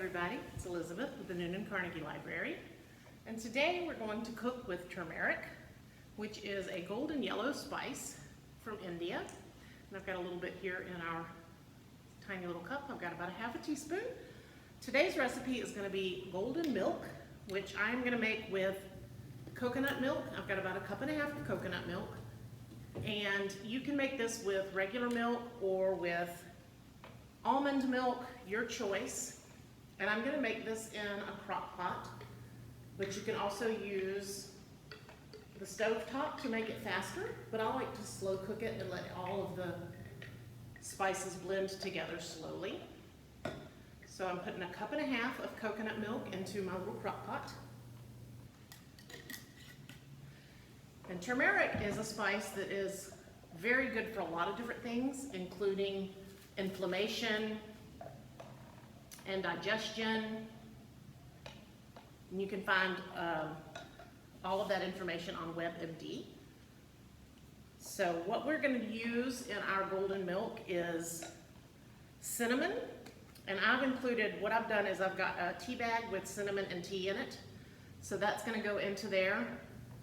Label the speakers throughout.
Speaker 1: everybody, it's Elizabeth with the Noonan Carnegie Library, and today we're going to cook with turmeric, which is a golden yellow spice from India. And I've got a little bit here in our tiny little cup. I've got about a half a teaspoon. Today's recipe is going to be golden milk, which I'm going to make with coconut milk. I've got about a cup and a half of coconut milk, and you can make this with regular milk or with almond milk, your choice. And I'm going to make this in a crock pot, but you can also use the stove top to make it faster, but I like to slow cook it and let all of the spices blend together slowly. So I'm putting a cup and a half of coconut milk into my little crock pot. And turmeric is a spice that is very good for a lot of different things, including inflammation and digestion. And you can find all of that information on WebMD. So what we're going to use in our golden milk is cinnamon. And I've included, what I've done is I've got a tea bag with cinnamon and tea in it. So that's going to go into there.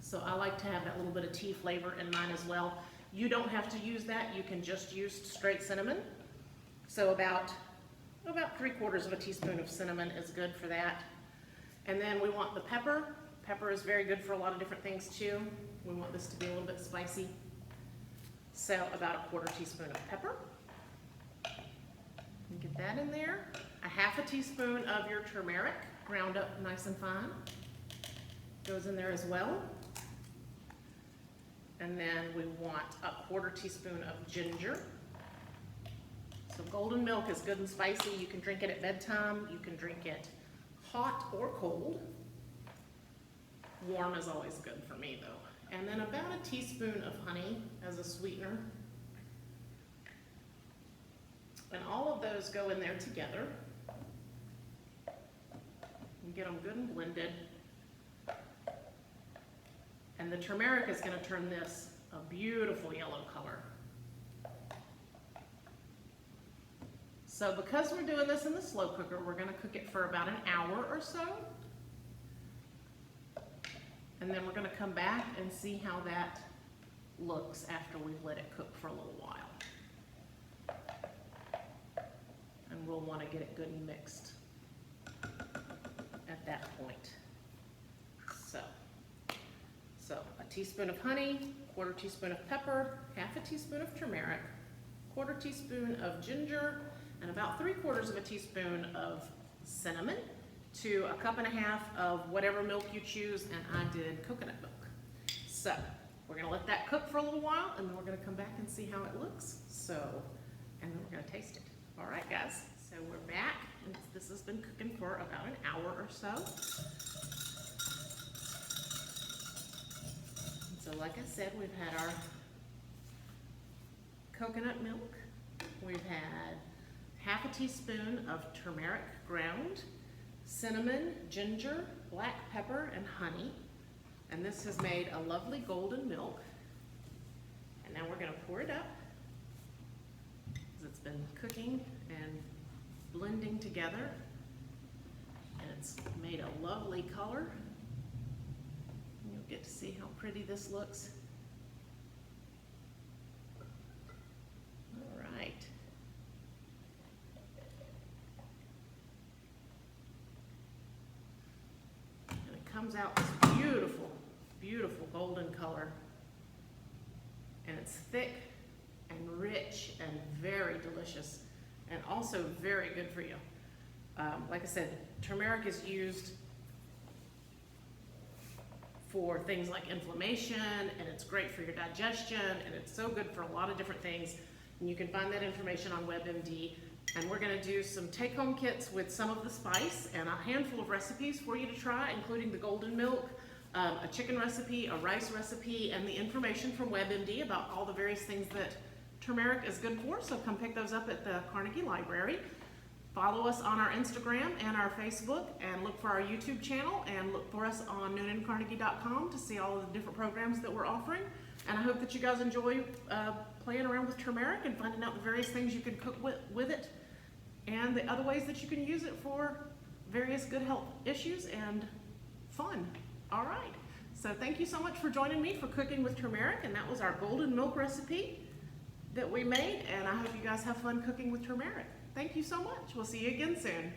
Speaker 1: So I like to have that little bit of tea flavor in mine as well. You don't have to use that. You can just use straight cinnamon. So about 3/4 of a teaspoon of cinnamon is good for that. And then we want the pepper. Pepper is very good for a lot of different things too. We want this to be a little bit spicy. So about a 1/4 teaspoon of pepper. And get that in there. A half a teaspoon of your turmeric, ground up nice and fine. Goes in there as well. And then we want a 1/4 teaspoon of ginger. So golden milk is good and spicy. You can drink it at bedtime. You can drink it hot or cold. Warm is always good for me though. And then about a teaspoon of honey as a sweetener. And all of those go in there together. And get them good and blended. And the turmeric is going to turn this a beautiful yellow color. So because we're doing this in the slow cooker, we're going to cook it for about an hour or so. And then we're going to come back and see how that looks after we've let it cook for a little while. And we'll want to get it good and mixed at that point. So a teaspoon of honey, 1/4 teaspoon of pepper, half a teaspoon of turmeric, 1/4 teaspoon of ginger, and about 3/4 of a teaspoon of cinnamon to a cup and a half of whatever milk you choose, and I did coconut milk. So we're going to let that cook for a little while, and then we're going to come back and see how it looks. And then we're going to taste it. All right, guys. So we're back, and this has been cooking for about an hour or so. So like I said, we've had our coconut milk. We've had half a teaspoon of turmeric ground, cinnamon, ginger, black pepper, and honey. And this has made a lovely golden milk. And now we're going to pour it up, because it's been cooking and blending together. And it's made a lovely color. You'll get to see how pretty this looks. All right. And it comes out this beautiful, beautiful golden color. And it's thick and rich and very delicious, and also very good for you. Like I said, turmeric is used for things like inflammation, and it's great for your digestion, and it's so good for a lot of different things. And you can find that information on WebMD. And we're going to do some take-home kits with some of the spice and a handful of recipes for you to try, including the golden milk, a chicken recipe, a rice recipe, and the information from WebMD about all the various things that turmeric is good for. So come pick those up at the Carnegie Library. Follow us on our Instagram and our Facebook, and look for our YouTube channel, and look for us on noonandcarnegie.com to see all of the different programs that we're offering. And I hope that you guys enjoy playing around with turmeric and finding out the various things you can cook with it, and the other ways that you can use it for various good health issues and fun. All right, so thank you so much for joining me for Cooking with Turmeric, and that was our golden milk recipe that we made, and I hope you guys have fun cooking with turmeric. Thank you so much. We'll see you again soon.